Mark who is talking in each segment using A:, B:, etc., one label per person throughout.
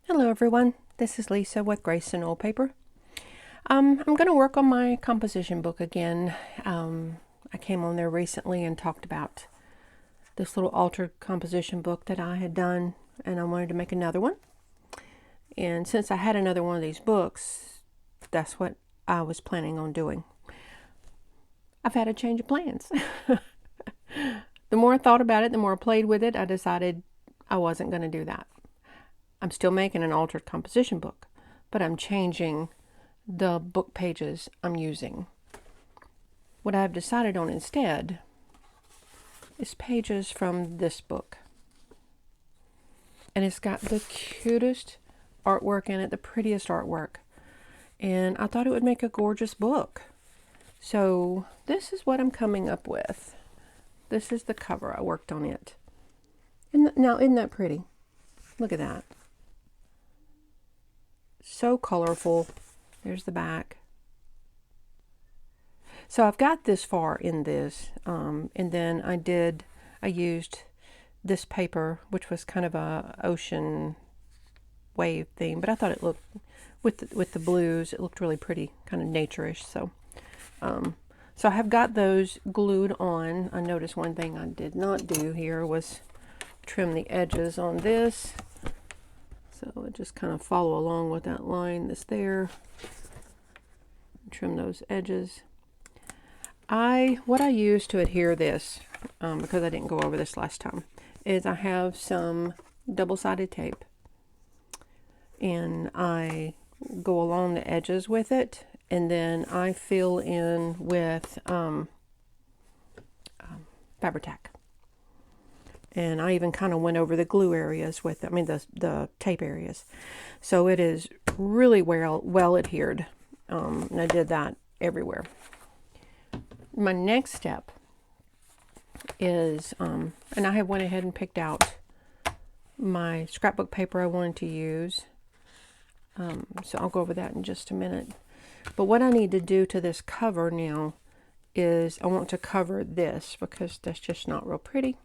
A: Hello everyone, this is Lisa with Grace and Old Paper. I'm going to work on my composition book again. I came on there recently and talked about this little altered composition book that I had done, and I wanted to make another one. And since I had another one of these books, that's what I was planning on doing. I've had a change of plans. The more I thought about it, the more I played with it, I decided I wasn't going to do that. I'm still making an altered composition book, but I'm changing the book pages I'm using. What I've decided on instead is pages from this book. And it's got the cutest artwork in it, the prettiest artwork. And I thought it would make a gorgeous book. So this is what I'm coming up with. This is the cover. I worked on it. Now, isn't that pretty? Look at that. So colorful. There's the back. So I've got this far in this, and then I used this paper, which was kind of a ocean wave theme, but I thought it looked, with the blues, it looked really pretty, kind of nature-ish. So I have got those glued on. I noticed one thing I did not do here was trim the edges on this. So I just kind of follow along with that line that's there. Trim those edges. What I use to adhere this, because I didn't go over this last time, is I have some double-sided tape. And I go along the edges with it, and then I fill in with Fabri-Tac. And I even kind of went over the glue areas with it, the tape areas. So it is really well adhered. And I did that everywhere. My next step is, and I have went ahead and picked out my scrapbook paper I wanted to use. So I'll go over that in just a minute. But what I need to do to this cover now is I want to cover this because that's just not real pretty.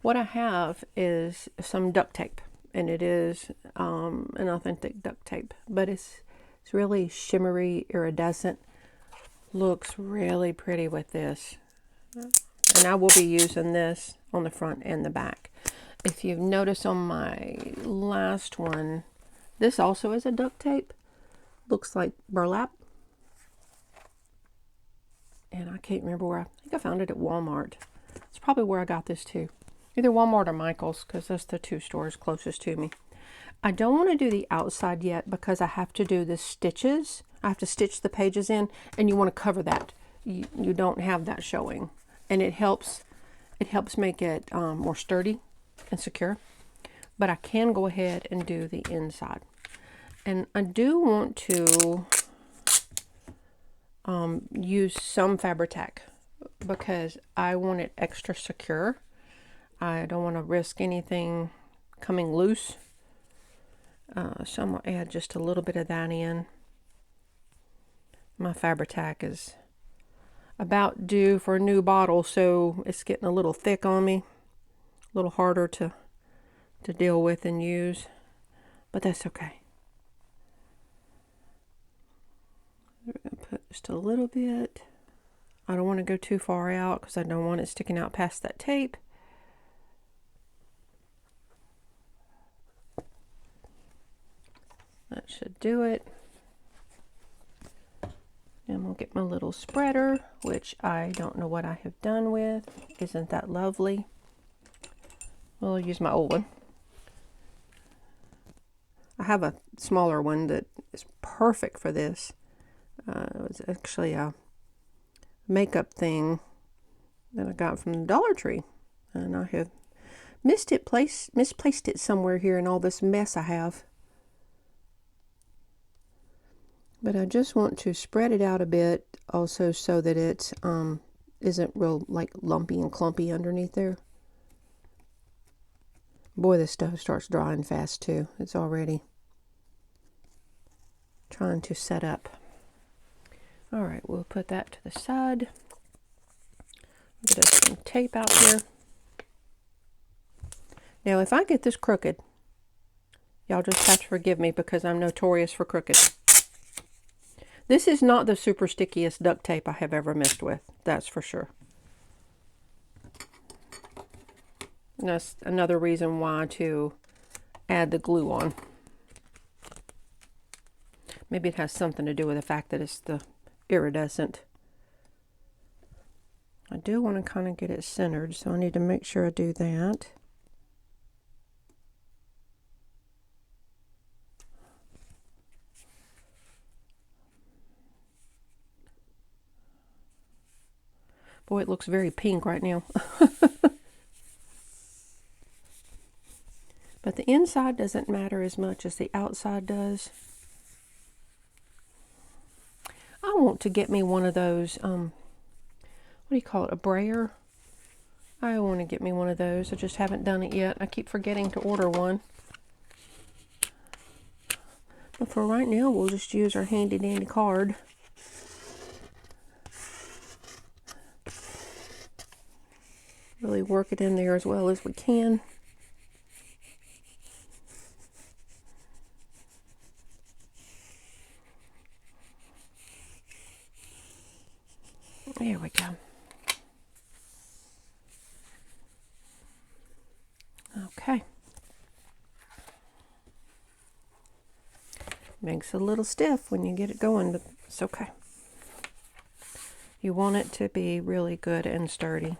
A: What I have is some duct tape, and it is an authentic duct tape, but it's really shimmery, iridescent. Looks really pretty with this. And I will be using this on the front and the back. If you've noticed on my last one, this also is a duct tape. Looks like burlap. And I can't remember where. I think I found it at Walmart. It's probably where I got this too. Either Walmart or Michael's, because that's the two stores closest to me. I don't want to do the outside yet because I have to do the stitches. I have to stitch the pages in, and you want to cover that. You don't have that showing. And it helps make it more sturdy and secure. But I can go ahead and do the inside. And I do want to use some Fabri-Tac because I want it extra secure. I don't want to risk anything coming loose. So I'm going to add just a little bit of that in. My Fabri-Tac is about due for a new bottle, so it's getting a little thick on me. A little harder to deal with and use, but that's okay. We're going to put just a little bit. I don't want to go too far out because I don't want it sticking out past that tape. That should do it. And we'll get my little spreader, which I don't know what I have done with. Isn't that lovely? Well, I'll use my old one. I have a smaller one that is perfect for this. It was actually a makeup thing that I got from the Dollar Tree. And I have misplaced it somewhere here in all this mess I have. But I just want to spread it out a bit also so that it isn't real like lumpy and clumpy underneath there. Boy, this stuff starts drying fast too. It's already trying to set up. All right, we'll put that to the side. Get us some tape out here. Now, if I get this crooked, Y'all just have to forgive me because I'm notorious for crooked. This is not the super stickiest duct tape I have ever messed with. That's for sure. And that's another reason why to add the glue on. Maybe it has something to do with the fact that it's the iridescent. I do want to kind of get it centered, so I need to make sure I do that. Boy, it looks very pink right now. But the inside doesn't matter as much as the outside does. I want to get me one of those, what do you call it, a brayer? I want to get me one of those. I just haven't done it yet. I keep forgetting to order one. But for right now, we'll just use our handy dandy card. Really work it in there as well as we can. There we go. Okay. Makes it a little stiff when you get it going, but it's okay. You want it to be really good and sturdy.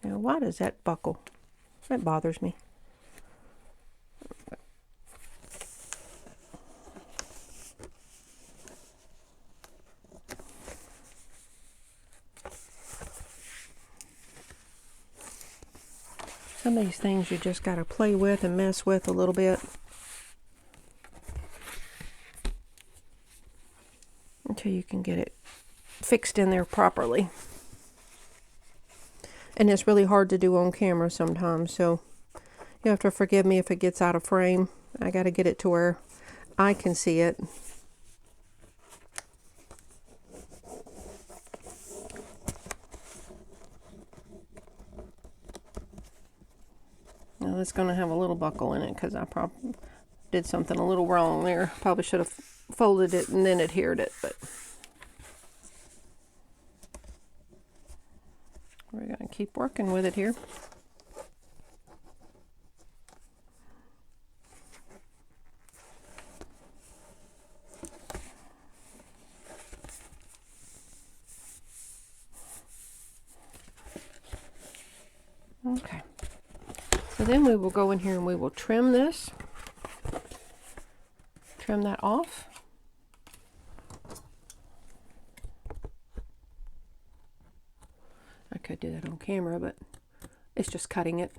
A: Now, why does that buckle? That bothers me. Some of these things you just got to play with and mess with a little bit until you can get it fixed in there properly. And it's really hard to do on camera sometimes, so you have to forgive me if it gets out of frame. I got to get it to where I can see it. Now it's going to have a little buckle in it because I probably did something a little wrong there. Probably should have folded it and then adhered it, but we're going to keep working with it here. Okay. So then we will go in here and we will trim this. Trim that off. I could do that on camera, but it's just cutting it.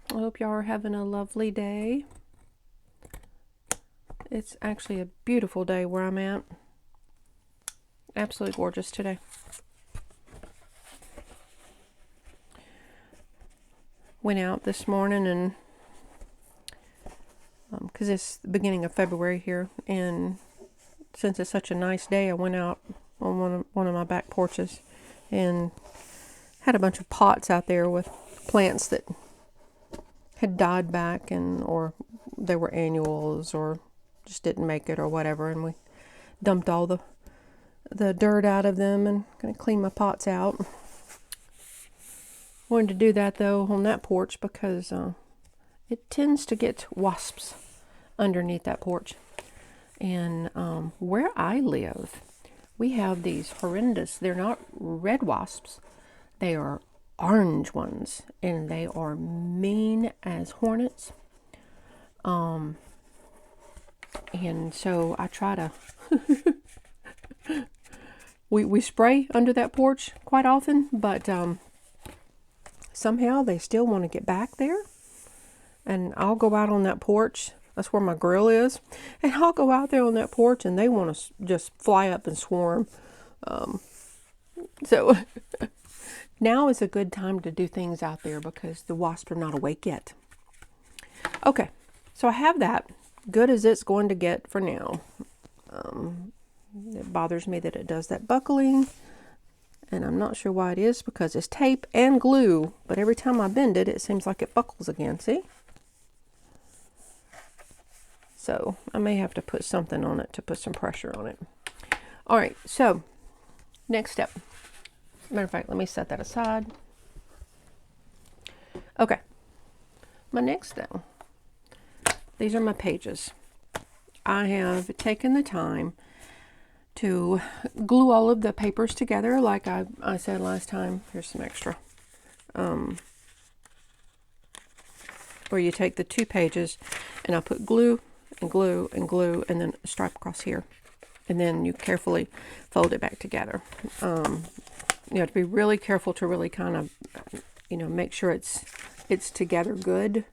A: I hope y'all are having a lovely day. It's actually a beautiful day where I'm at. Absolutely gorgeous today. Went out this morning and because it's the beginning of February here, and since it's such a nice day, I went out on one of my back porches and had a bunch of pots out there with plants that had died back, and or they were annuals or just didn't make it or whatever, and we dumped all the dirt out of them and gonna clean my pots out. Wanted to do that though on that porch because it tends to get wasps underneath that porch. And where I live, we have these horrendous, they're not red wasps, they are orange ones, and they are mean as hornets. And so I try to we spray under that porch quite often, but somehow they still want to get back there. And I'll go out on that porch, that's where my grill is, and I'll go out there on that porch and they want to just fly up and swarm. So now is a good time to do things out there because the wasps are not awake yet. Okay, so I have that good as it's going to get for now. It bothers me that it does that buckling, and I'm not sure why it is, because it's tape and glue, but every time I bend it, it seems like it buckles again. See? So I may have to put something on it to put some pressure on it. All right, so next step. Matter of fact, let me set that aside. Okay, my next thing. These are my pages. I have taken the time to glue all of the papers together like I said last time. Here's some extra. Where you take the 2 pages and I put glue and glue and glue and then a stripe across here. And then you carefully fold it back together. You have to be really careful to really kind of, make sure it's together good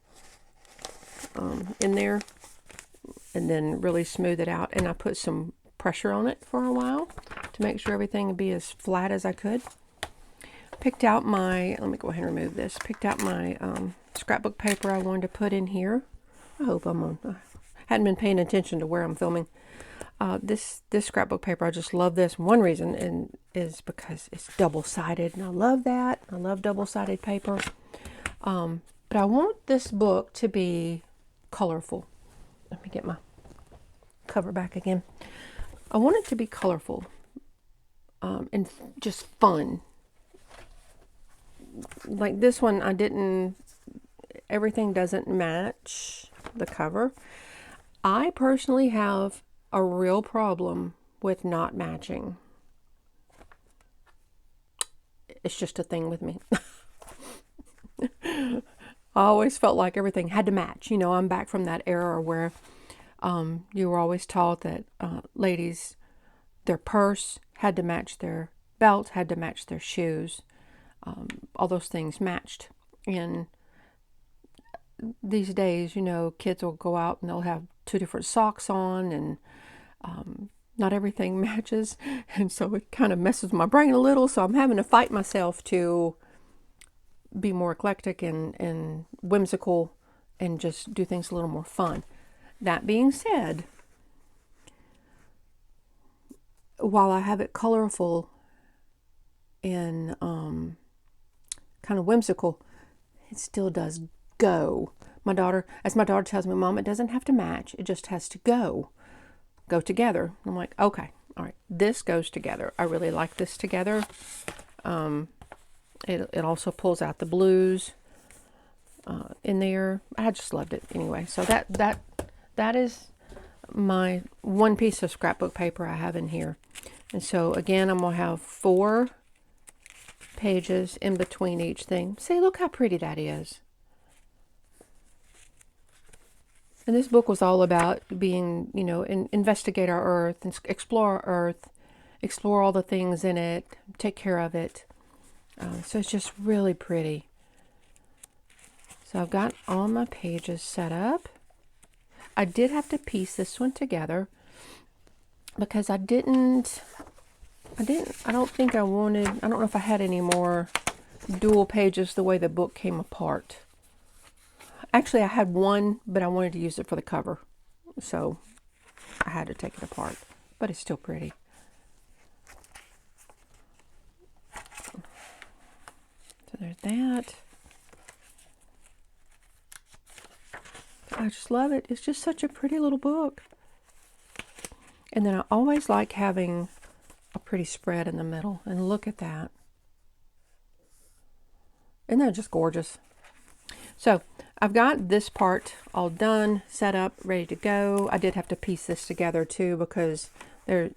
A: in there. And then really smooth it out. And I put some pressure on it for a while to make sure everything would be as flat as I could. Picked out my, let me go ahead and remove this. Picked out my scrapbook paper I wanted to put in here. I hope I'm on. I hadn't been paying attention to where I'm filming. This scrapbook paper, I just love this. One reason is because it's double-sided, and I love that. I love double-sided paper. But I want this book to be colorful. Let me get my cover back again. I want it to be colorful and just fun. Like this one, everything doesn't match the cover. I personally have a real problem with not matching. It's just a thing with me. I always felt like everything had to match. I'm back from that era where you were always taught that ladies, their purse had to match their belt, had to match their shoes. All those things matched. And these days, kids will go out and they'll have 2 different socks on, and not everything matches. And so it kind of messes my brain a little. So I'm having to fight myself to be more eclectic and whimsical and just do things a little more fun. That being said, while I have it colorful and kind of whimsical, it still does go. My daughter tells me, Mom, it doesn't have to match. It just has to go together. I'm like, okay, all right, this goes together. I really like this together. It also pulls out the blues in there. I just loved it anyway. So that is my one piece of scrapbook paper I have in here. And so again, I'm gonna have 4 pages in between each thing. See, look how pretty that is. And this book was all about being, investigate our earth and explore our earth, explore all the things in it, take care of it. So it's just really pretty. So I've got all my pages set up. I did have to piece this one together because I don't think I wanted, I don't know if I had any more dual pages the way the book came apart. Actually, I had one, but I wanted to use it for the cover. So I had to take it apart, but it's still pretty. So there's that. I just love it. It's just such a pretty little book. And then I always like having a pretty spread in the middle. And look at that. Isn't that just gorgeous? So I've got this part all done, set up, ready to go. I did have to piece this together too because I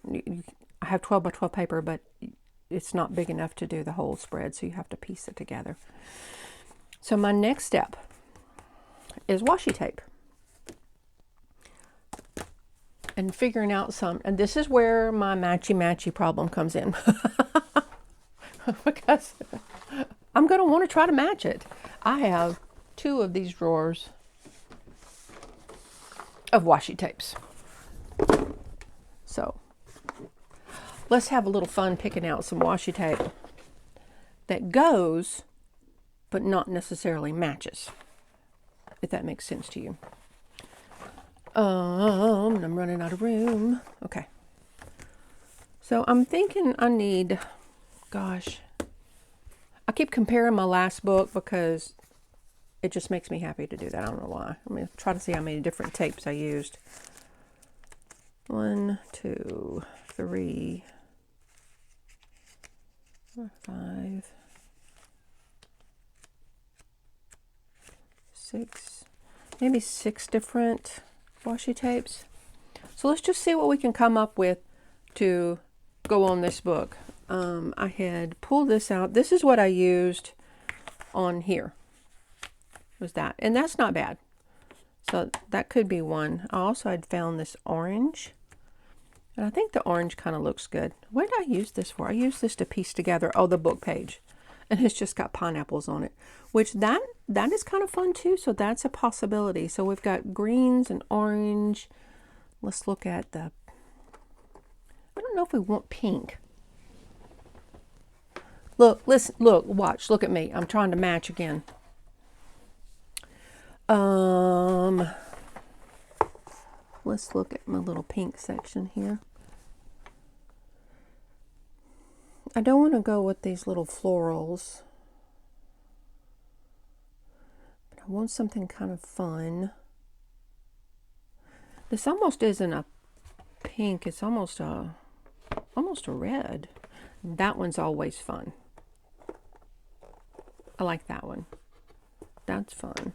A: have 12 by 12 paper, but it's not big enough to do the whole spread, so you have to piece it together. So my next step is washi tape. And figuring out and this is where my matchy problem comes in. Because I'm going to want to try to match it. I have 2 of these drawers of washi tapes. So let's have a little fun picking out some washi tape that goes, but not necessarily matches, if that makes sense to you. I'm running out of room. Okay. So I'm thinking I need, gosh, I keep comparing my last book because it just makes me happy to do that. I don't know why. I'm going to try to see how many different tapes I used. 1, 2, 3, 4, 5, 6, maybe 6 different washi tapes. So let's just see what we can come up with to go on this book. I had pulled this out. This is what I used on here. Was that, and that's not bad. So that could be one. I also had found this orange, and I think the orange kind of looks good. What did I use this for? I used this to piece together, oh, the book page, and it's just got pineapples on it, which that is kind of fun too. So that's a possibility. So we've got greens and orange. Let's look at the, I don't know if we want pink. Look, listen, look, watch, look at me. I'm trying to match again. Let's look at my little pink section here. I don't want to go with these little florals, but I want something kind of fun. This almost isn't a pink, it's almost a red. That one's always fun. I like that one. That's fun.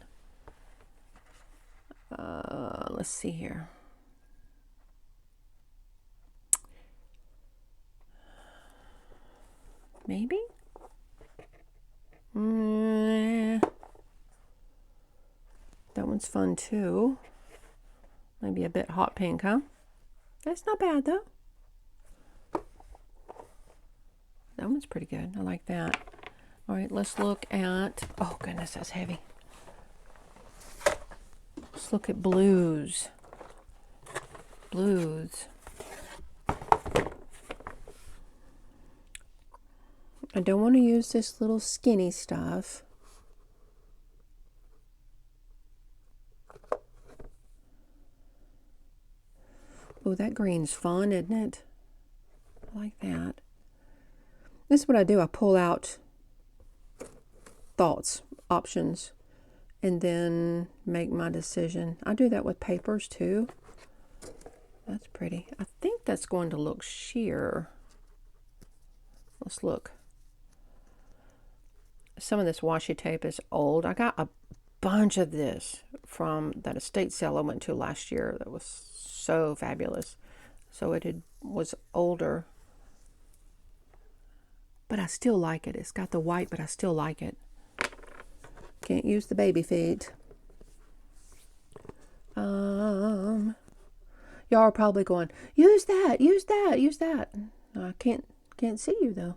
A: Let's see here. Maybe? That one's fun too. Maybe a bit hot pink, huh? That's not bad though. That one's pretty good. I like that. All right, let's look at, oh goodness, that's heavy. Let's look at blues. Blues. I don't want to use this little skinny stuff. Oh, that green's fun, isn't it? I like that. This is what I do. I pull out thoughts, options, and then make my decision. I do that with papers too. That's pretty. I think that's going to look sheer. Let's look. Some of this washi tape is old. I got a bunch of this from that estate sale I went to last year that was so fabulous. So it was older, but I still like it. It's got the white, but I still like it. Can't use the baby feet. Y'all are probably going, use that, use that, use that. I can't see you though.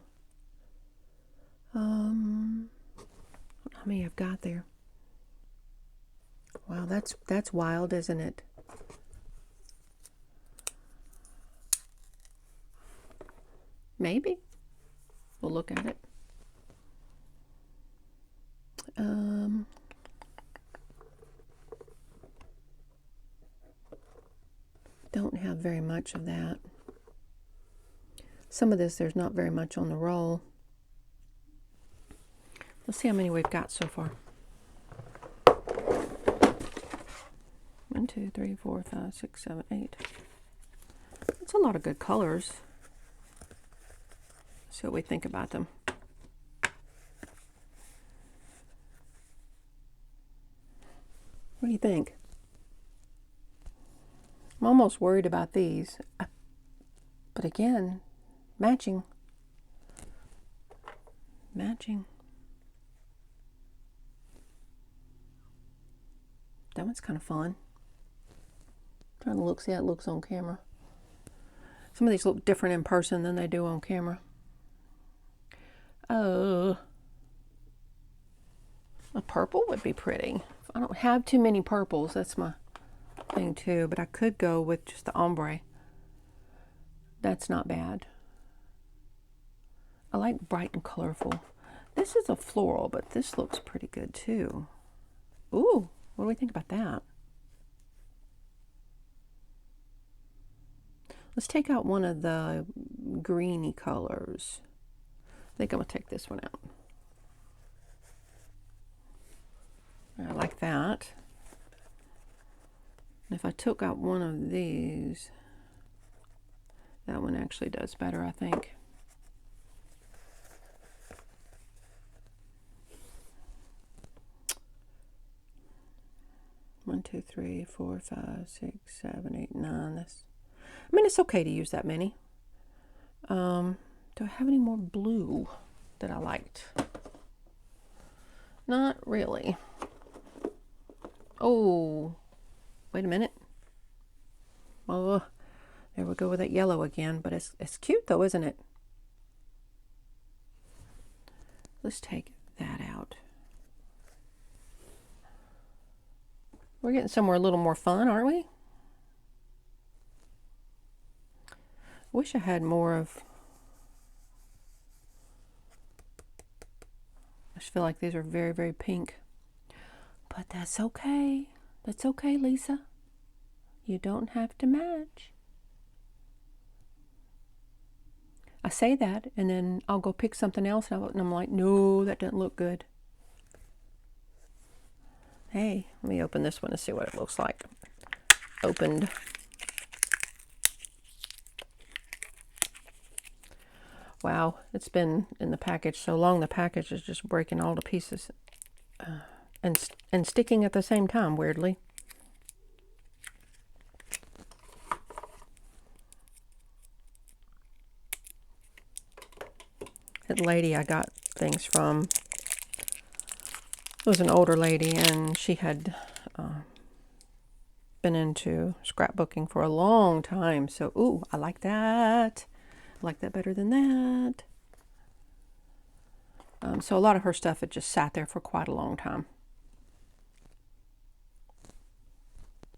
A: How many I've got there? Wow, that's wild, isn't it? Maybe. We'll look at it. Don't have very much of that. Some of this, there's not very much on the roll. Let's see how many we've got so far. 1, 2, 3, 4, 5, 6, 7, 8. It's a lot of good colors. Let's see what we think about them. What do you think? I'm almost worried about these. But again, matching. Matching. That one's kind of fun. Trying to look, see how it looks on camera. Some of these look different in person than they do on camera. Oh, a purple would be pretty. I don't have too many purples. That's my thing too. But I could go with just the ombre. That's not bad. I like bright and colorful. This is a floral, but this looks pretty good too. Ooh, what do we think about that? Let's take out one of the greeny colors. I think I'm going to take this one out. I like that. And if I took out one of these, that one actually does better, I think. One, two, three, 4, 5, 6, 7, 8, 9. I mean, it's okay to use that many. Do I have any more blue that I liked? Not really. Oh, wait a minute. Oh, there we go with that yellow again, but it's cute though, isn't it? Let's take that out. We're getting somewhere a little more fun, aren't we? Wish I had more of... I just feel like these are very, very pink. But that's okay. That's okay, Lisa. You don't have to match. I say that, and then I'll go pick something else, and I'm like, no, that doesn't look good. Hey, let me open this one and see what it looks like. Opened. Wow, it's been in the package so long, the package is just breaking all to pieces. And sticking at the same time, weirdly. That lady I got things from was an older lady, and she had been into scrapbooking for a long time. So, ooh, I like that. I like that better than that. So a lot of her stuff had just sat there for quite a long time.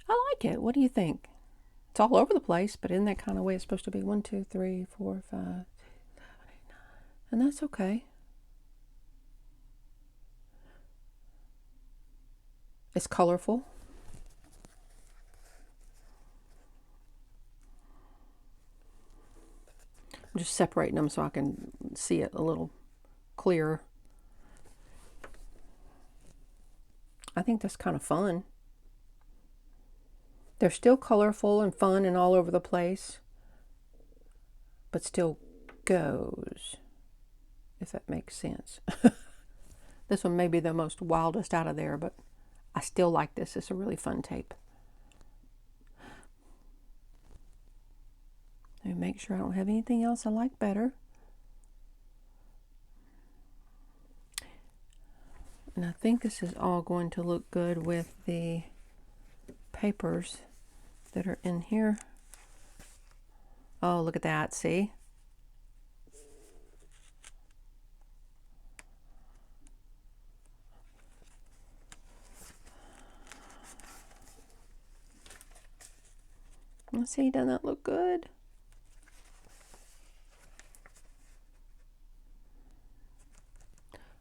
A: I like it. What do you think? It's all over the place, but in that kind of way it's supposed to be. 1, 2, 3, 4, 5, 6, 7, 8, 9. And that's okay. It's colorful. I'm just separating them so I can see it a little clearer. I think that's kind of fun. They're still colorful and fun and all over the place, but still goes, if that makes sense. This one may be the most wildest out of there, but I still like this. It's a really fun tape. Let me make sure I don't have anything else I like better. And I think this is all going to look good with the papers that are in here. Oh, look at that, see? Let's see, doesn't that look good?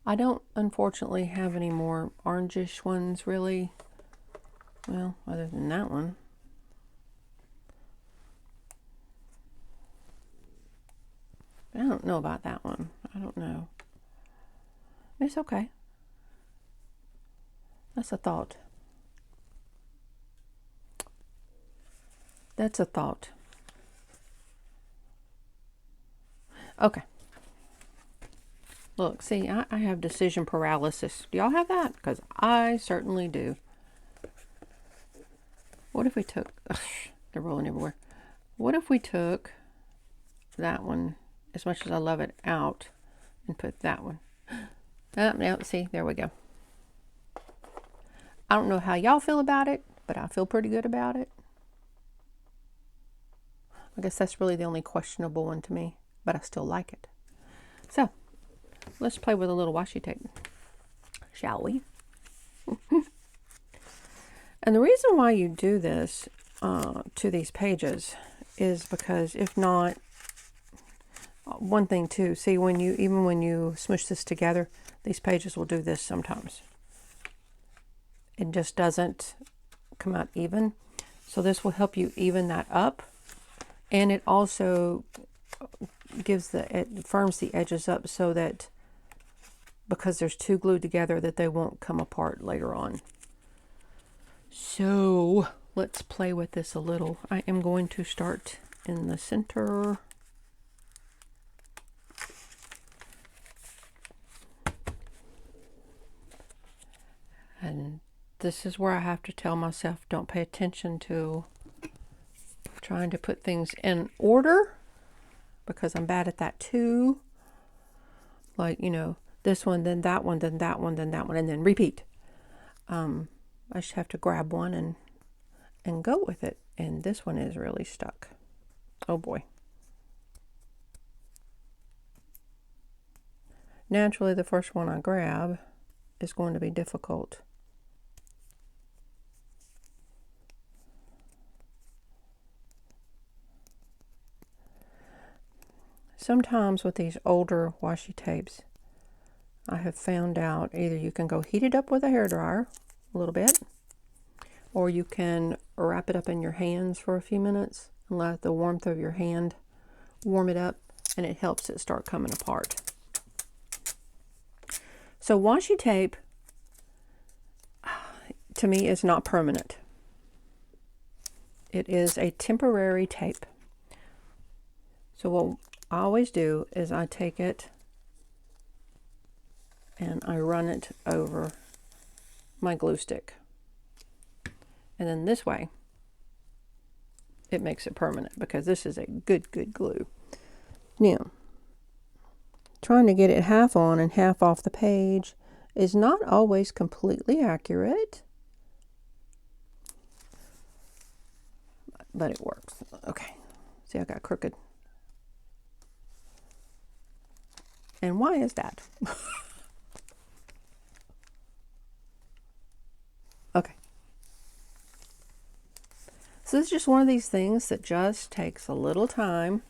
A: I don't, unfortunately, have any more orangish ones, really. Well, other than that one. I don't know about that one. I don't know. It's okay. That's a thought. That's a thought. Okay. Look, see, I have decision paralysis. Do y'all have that? Because I certainly do. What if we took... Ugh, they're rolling everywhere. What if we took that one, as much as I love it, out and put that one? Now, see, there we go. I don't know how y'all feel about it, but I feel pretty good about it. I guess that's really the only questionable one to me, but I still like it. So, let's play with a little washi tape, shall we? And the reason why you do this to these pages is because if not, one thing too, see, even when you smush this together, these pages will do this sometimes. It just doesn't come out even. So this will help you even that up. And it also it firms the edges up so that, because there's two glued together, that they won't come apart later on. So let's play with this a little. I am going to start in the center. And this is where I have to tell myself, don't pay attention to trying to put things in order, because I'm bad at that too. Like, you know, this one, then that one, then that one, then that one, and then repeat. I just have to grab one and go with it. And this one is really stuck. Oh boy. Naturally, the first one I grab is going to be difficult. Sometimes with these older washi tapes, I have found out either you can go heat it up with a hairdryer a little bit, or you can wrap it up in your hands for a few minutes and let the warmth of your hand warm it up, and it helps it start coming apart. So washi tape, to me, is not permanent. It is a temporary tape. So what I always do is I take it and I run it over my glue stick. And then this way, it makes it permanent, because this is a good glue. Now, trying to get it half on and half off the page is not always completely accurate, but it works. Okay, see, I got crooked. And why is that? Okay. So this is just one of these things that just takes a little time.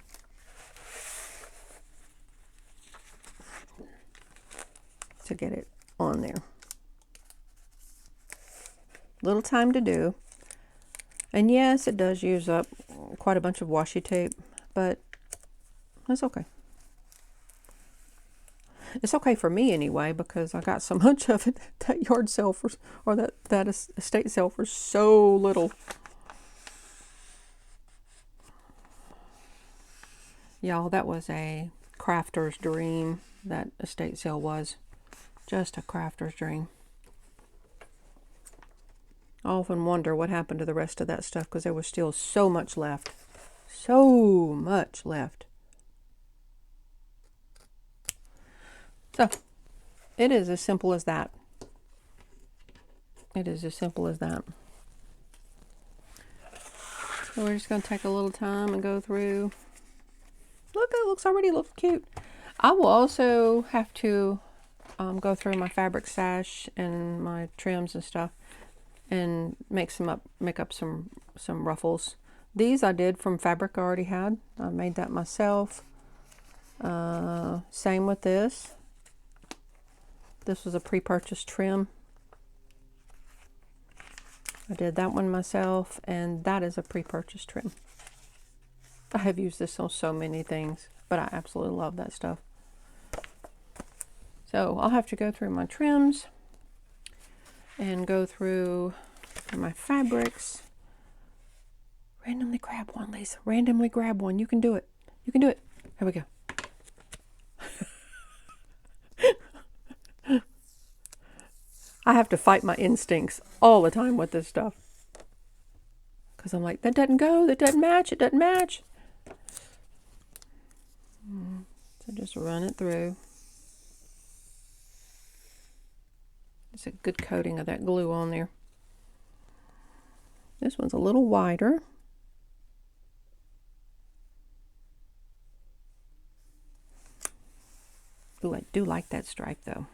A: To get it on there. Little time to do. And yes, it does use up quite a bunch of washi tape, but that's okay. It's okay for me anyway, because I got so much of it. That yard sale for, or that estate sale for so little. Y'all, that was a crafter's dream. That estate sale was just a crafter's dream. I often wonder what happened to the rest of that stuff, because there was still so much left. So much left. So, it is as simple as that. It is as simple as that. So we're just going to take a little time and go through. Look, it already looks cute. I will also have to go through my fabric stash and my trims and stuff, and make up some ruffles. These I did from fabric I already had. I made that myself. Same with this. This was a pre-purchased trim. I did that one myself, and that is a pre-purchased trim. I have used this on so many things, but I absolutely love that stuff. So I'll have to go through my trims and go through my fabrics. Randomly grab one, Lisa. Randomly grab one. You can do it. You can do it. Here we go. I have to fight my instincts all the time with this stuff. Because I'm like, that doesn't go. That doesn't match. It doesn't match. So just run it through. It's a good coating of that glue on there. This one's a little wider. Ooh, I do like that stripe though.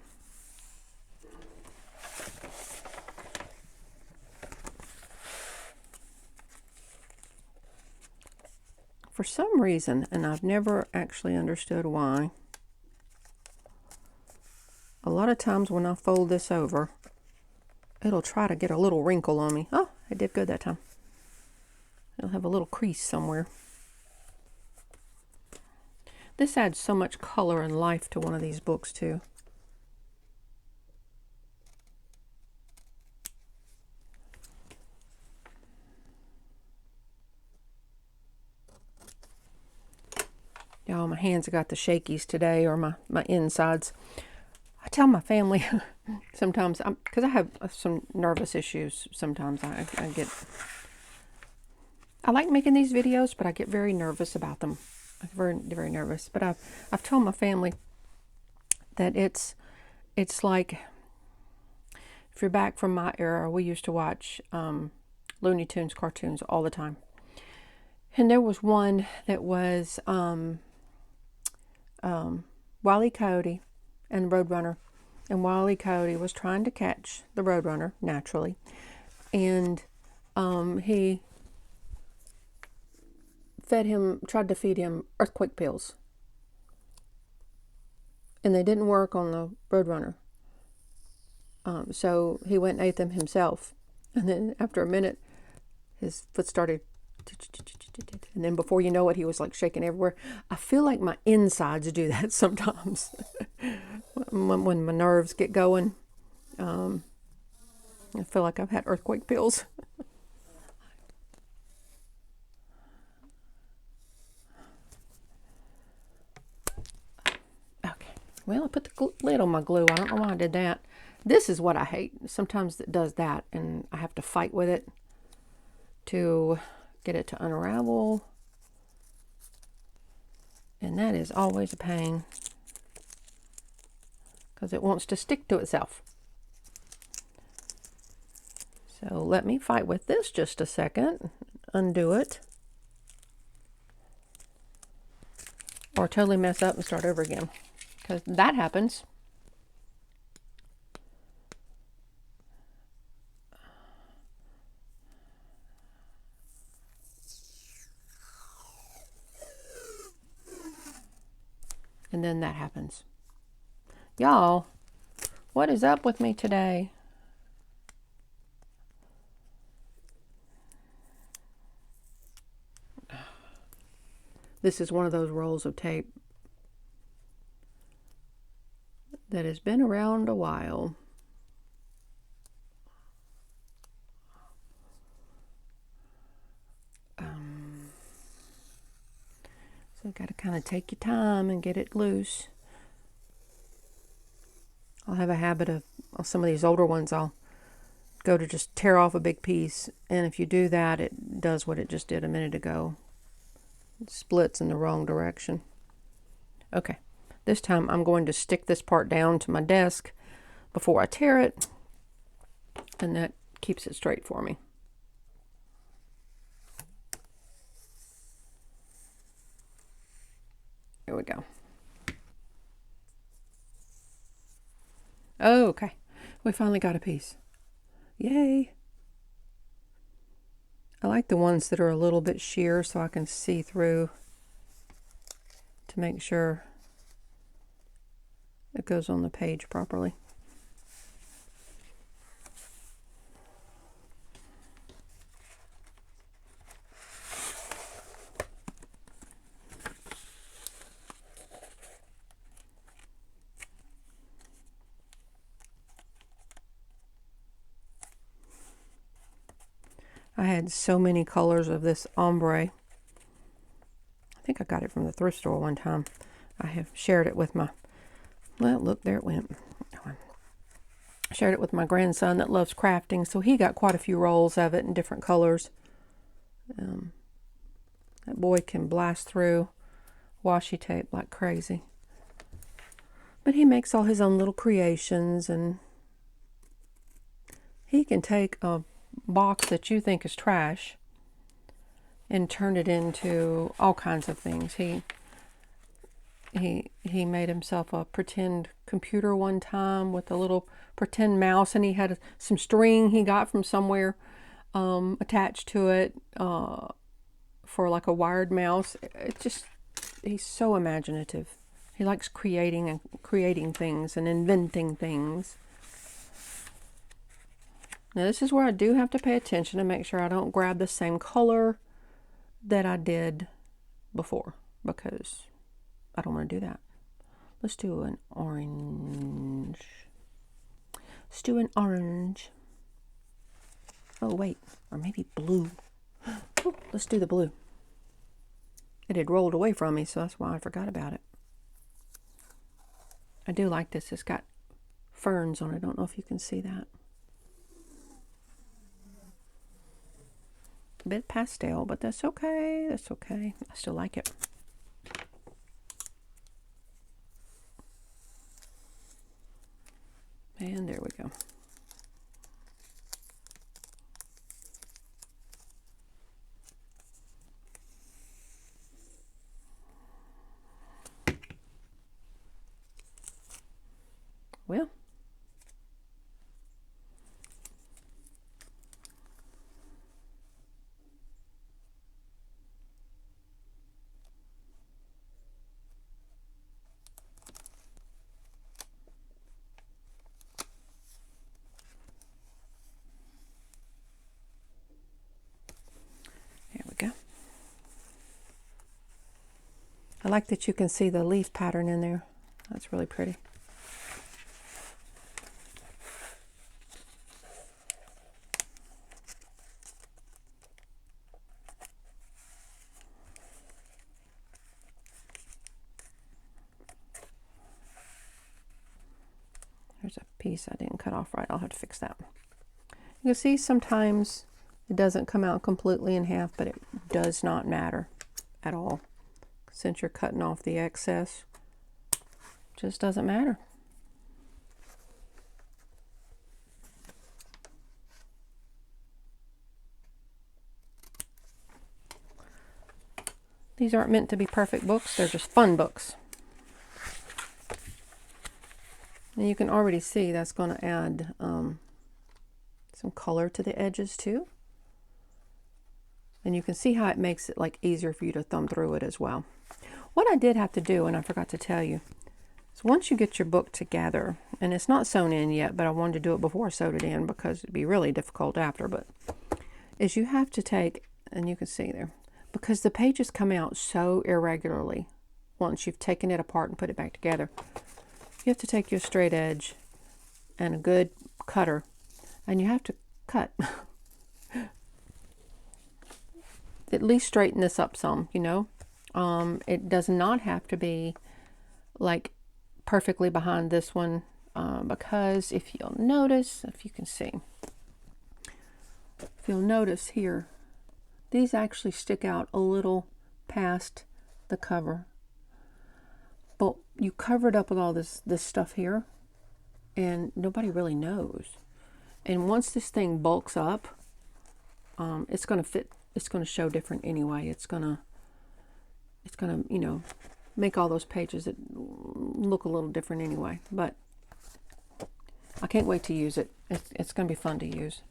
A: For some reason, and I've never actually understood why, a lot of times when I fold this over, it'll try to get a little wrinkle on me. Oh, it did good that time. It'll have a little crease somewhere. This adds so much color and life to one of these books too. Y'all, my hands have got the shakies today, or my insides. I tell my family sometimes, because I have some nervous issues sometimes. I like making these videos, but I get very nervous about them. I'm very, very nervous. But I've told my family that it's like, if you're back from my era, we used to watch Looney Tunes cartoons all the time. And there was one that was Wile E. Coyote and the Roadrunner. And Wile E. Coyote was trying to catch the Roadrunner, naturally. And he tried to feed him earthquake pills. And they didn't work on the Roadrunner. So he went and ate them himself. And then after a minute, his foot started, and then before you know it, he was like shaking everywhere. I feel like my insides do that sometimes. when my nerves get going, I feel like I've had earthquake pills. Okay, well, I put the lid on my glue. I don't know why I did that. This is what I hate. Sometimes it does that, and I have to fight with it to get it to unravel. And that is always a pain, because it wants to stick to itself. So let me fight with this just a second, undo it, or totally mess up and start over again, because that happens. And then that happens. Y'all, what is up with me today? This is one of those rolls of tape that has been around a while. So you got to kind of take your time and get it loose. I'll have a habit of, on some of these older ones, I'll go to just tear off a big piece. And if you do that, it does what it just did a minute ago. It splits in the wrong direction. Okay, this time I'm going to stick this part down to my desk before I tear it. And that keeps it straight for me. Here we go. Oh, okay. We finally got a piece. Yay. I like the ones that are a little bit sheer so I can see through to make sure it goes on the page properly. I had so many colors of this ombre. I think I got it from the thrift store one time. I have shared it with my, well, look, there it went. I shared it with my grandson that loves crafting, so he got quite a few rolls of it in different colors. That boy can blast through washi tape like crazy. But he makes all his own little creations, and he can take a box that you think is trash and turn it into all kinds of things. He made himself a pretend computer one time with a little pretend mouse, and he had some string he got from somewhere attached to it for like a wired mouse. He's so imaginative. He likes creating things and inventing things. Now this is where I do have to pay attention to make sure I don't grab the same color that I did before, because I don't want to do that. Let's do an orange. Let's do an orange. Oh, wait. Or maybe blue. Oh, let's do the blue. It had rolled away from me, so that's why I forgot about it. I do like this. It's got ferns on it. I don't know if you can see that. A bit pastel, but that's okay. That's okay. I still like it. And there we go. Well, there we go. I like that you can see the leaf pattern in there. That's really pretty. There's a piece I didn't cut off right. I'll have to fix that. You can see sometimes it doesn't come out completely in half, but it does not matter at all. Since you're cutting off the excess, it just doesn't matter. These aren't meant to be perfect books, they're just fun books. And you can already see that's going to add some color to the edges too. And you can see how it makes it like easier for you to thumb through it as well. What I did have to do, and I forgot to tell you, is once you get your book together, and it's not sewn in yet, but I wanted to do it before I sewed it in because it'd be really difficult after, but is you have to take, and you can see there, because the pages come out so irregularly once you've taken it apart and put it back together. You have to take your straight edge and a good cutter, and you have to cut. At least straighten this up some, you know. It does not have to be like perfectly behind this one, because if you'll notice, if you can see, if you'll notice here, these actually stick out a little past the cover. But you covered up with all this stuff here, and nobody really knows. And once this thing bulks up, it's going to fit. It's going to show different anyway. It's going to, you know, make all those pages that look a little different anyway. But I can't wait to use it. It's going to be fun to use.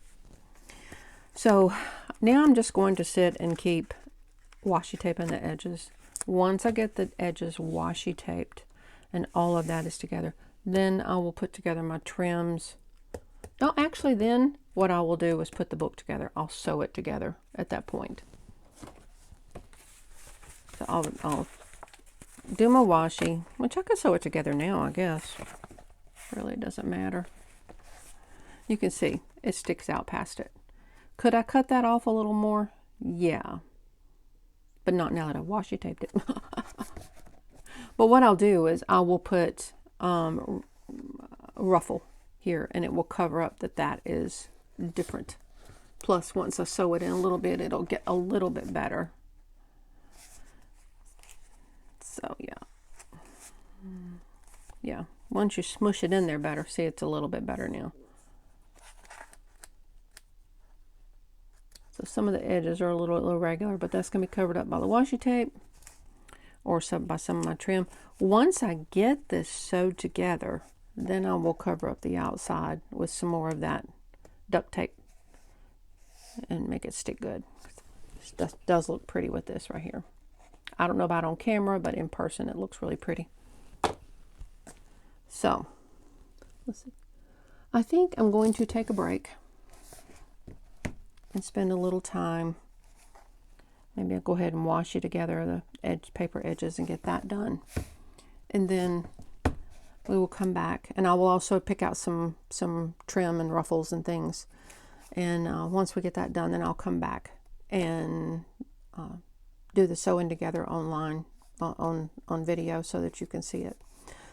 A: So now I'm just going to sit and keep washi taping the edges. Once I get the edges washi taped and all of that is together, then I will put together my trims. No, actually then what I will do is put the book together. I'll sew it together at that point. So I'll do my washi, which I could sew it together now, I guess. Really doesn't matter. You can see it sticks out past it. Could I cut that off a little more? Yeah. But not now that I've washi taped it. But what I'll do is I will put ruffle here, and it will cover up that is different. Plus, once I sew it in a little bit, it'll get a little bit better. So yeah, once you smush it in there better, see, it's a little bit better now. So some of the edges are a little irregular, but that's going to be covered up by the washi tape or by some of my trim. Once I get this sewed together, then I will cover up the outside with some more of that duct tape and make it stick good. This does look pretty with this right here. I don't know about on camera, but in person it looks really pretty. So, let's see. I think I'm going to take a break and spend a little time. Maybe I'll go ahead and washi together the paper edges and get that done. and then we will come back, and I will also pick out some trim and ruffles and things. And once we get that done, then I'll come back and do the sewing together online on video so that you can see it.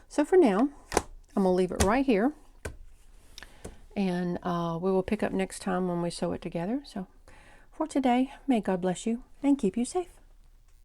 A: So for now, I'm gonna leave it right here, and we will pick up next time when we sew it together. So for today, may God bless you and keep you safe.